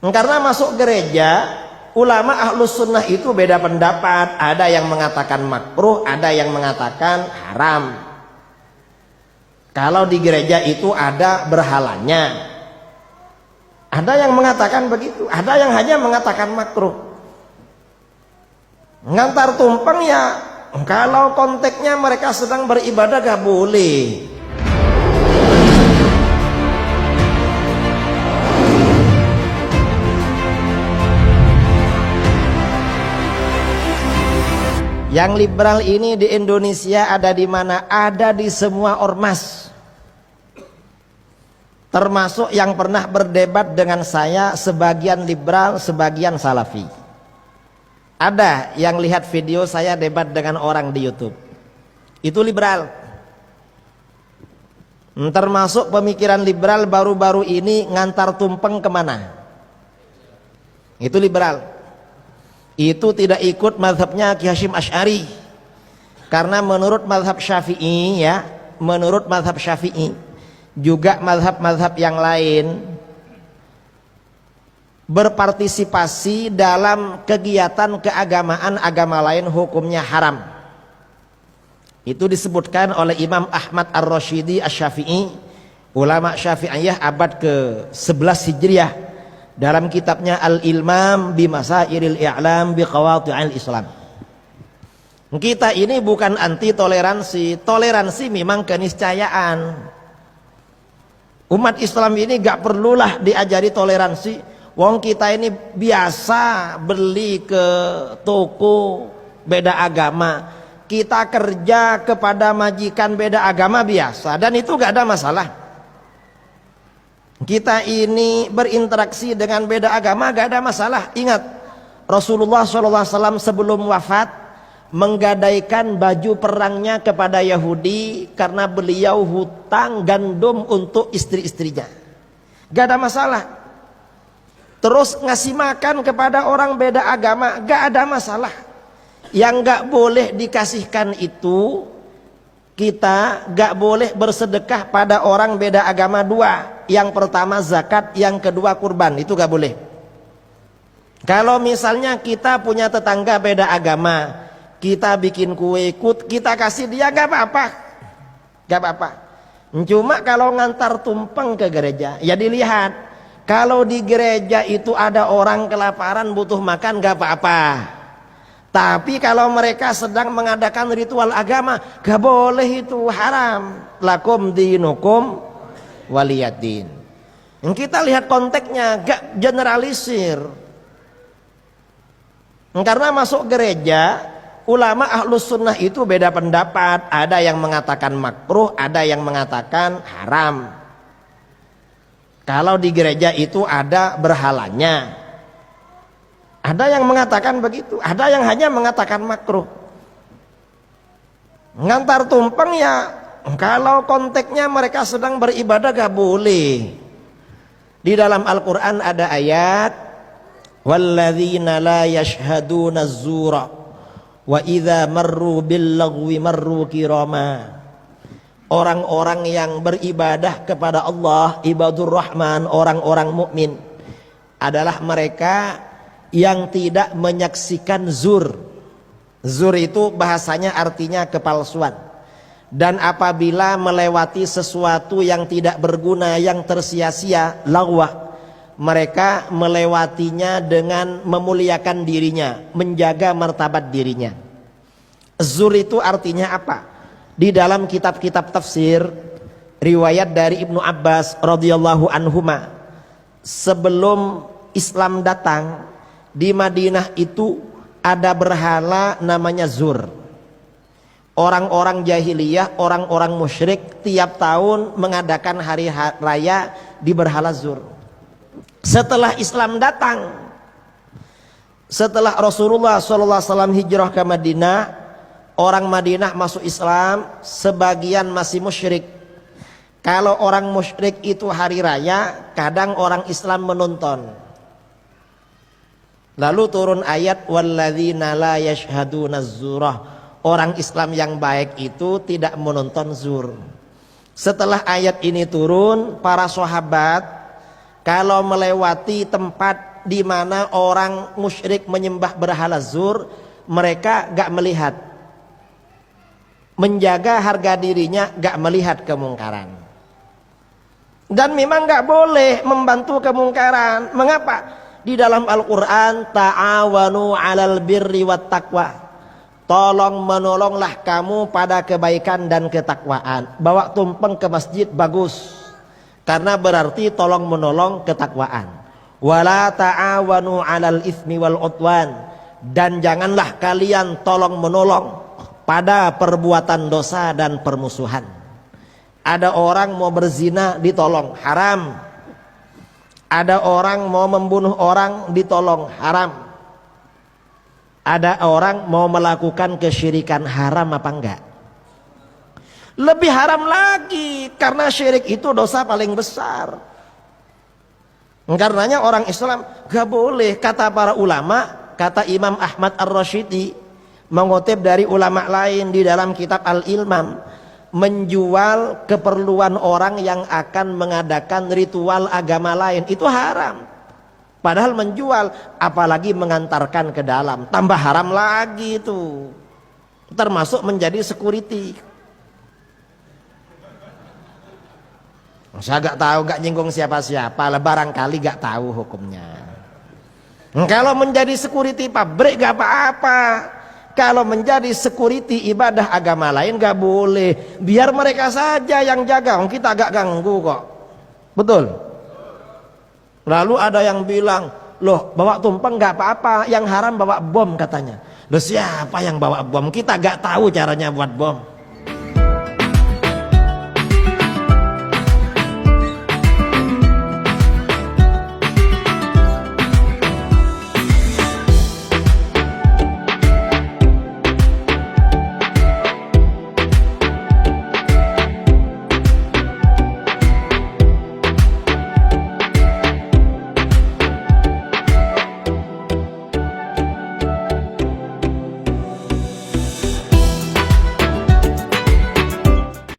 Karena masuk gereja, ulama ahlus sunnah itu beda pendapat. Ada yang mengatakan makruh, ada yang mengatakan haram. Kalau di gereja itu ada berhalanya. Ada yang mengatakan begitu, ada yang hanya mengatakan makruh. Ngantar tumpeng ya, kalau konteksnya mereka sedang beribadah gak boleh. Yang liberal ini di Indonesia ada di mana? Ada di semua ormas. Termasuk yang pernah berdebat dengan saya, sebagian liberal, sebagian salafi. Ada yang lihat video saya debat dengan orang di YouTube. Itu liberal. Termasuk pemikiran liberal baru-baru ini ngantar tumpeng kemana? Itu liberal. Itu tidak ikut mazhabnya Ki Hasyim Asy'ari. Karena menurut mazhab Syafi'i ya, menurut mazhab Syafi'i juga mazhab-mazhab yang lain berpartisipasi dalam kegiatan keagamaan agama lain hukumnya haram. Itu disebutkan oleh Imam Ahmad Ar-Rasyidi Asy-Syafi'i, ulama Syafi'iyah abad ke-11 Hijriah, dalam kitabnya Al-Ilmam bi Masailil I'lam bi Qawati'il Islam. Kita ini bukan anti toleransi. Toleransi memang keniscayaan. Umat Islam ini gak perlulah diajari toleransi. Wong kita ini biasa beli ke toko beda agama. Kita kerja kepada majikan beda agama biasa, dan itu gak ada masalah. Kita ini berinteraksi dengan beda agama gak ada masalah. Ingat, Rasulullah SAW sebelum wafat menggadaikan baju perangnya kepada Yahudi karena beliau hutang gandum untuk istri-istrinya. Gak ada masalah. Terus ngasih makan kepada orang beda agama, gak ada masalah. Yang gak boleh dikasihkan itu, kita gak boleh bersedekah pada orang beda agama dua. Yang pertama zakat, yang kedua kurban. Itu gak boleh. Kalau misalnya kita punya tetangga beda agama, kita bikin kue, kita kasih dia, gak apa-apa. Gak apa-apa. Cuma kalau ngantar tumpeng ke gereja, ya dilihat. Kalau di gereja itu ada orang kelaparan butuh makan, gak apa-apa. Tapi kalau mereka sedang mengadakan ritual agama, gak boleh, itu haram. Lakum dinukum waliyadin. Kita lihat konteksnya, gak generalisir. Karena masuk gereja, ulama ahlus sunnah itu beda pendapat. Ada yang mengatakan makruh, ada yang mengatakan haram. Kalau di gereja itu ada berhalanya. Ada yang mengatakan begitu, ada yang hanya mengatakan makruh. Ngantar tumpeng ya, kalau konteksnya mereka sedang beribadah gak boleh. Di dalam Al-Quran ada ayat, walladzina la yashhaduna az-zura wa idza marru bil lagwi marru kirama. Orang-orang yang beribadah kepada Allah, ibadur rahman, orang-orang mukmin, adalah mereka yang tidak menyaksikan zur. Zur itu bahasanya artinya kepalsuan. Dan apabila melewati sesuatu yang tidak berguna, yang tersia-sia, lagwah, mereka melewatinya dengan memuliakan dirinya, menjaga martabat dirinya. Zur itu artinya apa? Di dalam kitab-kitab tafsir, riwayat dari Ibnu Abbas radhiyallahu anhuma, sebelum Islam datang, di Madinah itu ada berhala namanya zur. Orang-orang jahiliyah, orang-orang musyrik tiap tahun mengadakan hari raya di berhala zur. Setelah Islam datang, setelah Rasulullah SAW hijrah ke Madinah, orang Madinah masuk Islam, sebagian masih musyrik. Kalau orang musyrik itu hari raya, kadang orang Islam menonton. Lalu turun ayat walladzina la yashhaduna az-zurah. Orang Islam yang baik itu tidak menonton zur. Setelah ayat ini turun, para sahabat kalau melewati tempat di mana orang musyrik menyembah berhala zur, mereka gak melihat, menjaga harga dirinya, gak melihat kemungkaran. Dan memang gak boleh membantu kemungkaran. Mengapa? Di dalam Al-Quran, ta'awanu 'alal birri wat taqwa, tolong menolonglah kamu pada kebaikan dan ketakwaan. Bawa tumpeng ke masjid bagus, karena berarti tolong menolong ketakwaan. Wala ta'awanu 'alal itsmi wal 'udwan, dan janganlah kalian tolong menolong pada perbuatan dosa dan permusuhan. Ada orang mau berzina ditolong, haram. Ada orang mau membunuh orang ditolong, haram. Ada orang mau melakukan kesyirikan, haram apa enggak? Lebih haram lagi, karena syirik itu dosa paling besar. Karenanya orang Islam gak boleh, kata para ulama, kata Imam Ahmad Ar-Rasyidi mengutip dari ulama lain di dalam kitab Al-Ilmam, menjual keperluan orang yang akan mengadakan ritual agama lain itu haram. Padahal menjual, apalagi mengantarkan ke dalam, tambah haram lagi itu. Termasuk menjadi security. Saya gak tahu, gak nyinggung siapa-siapa lah, barangkali gak tahu hukumnya. Kalau menjadi security pabrik gak apa-apa. Kalau menjadi security ibadah agama lain gak boleh. Biar mereka saja yang jaga, kita gak ganggu kok. Betul? Lalu ada yang bilang, loh bawa tumpeng gak apa-apa, yang haram bawa bom katanya. Loh siapa yang bawa bom? Kita gak tahu caranya buat bom.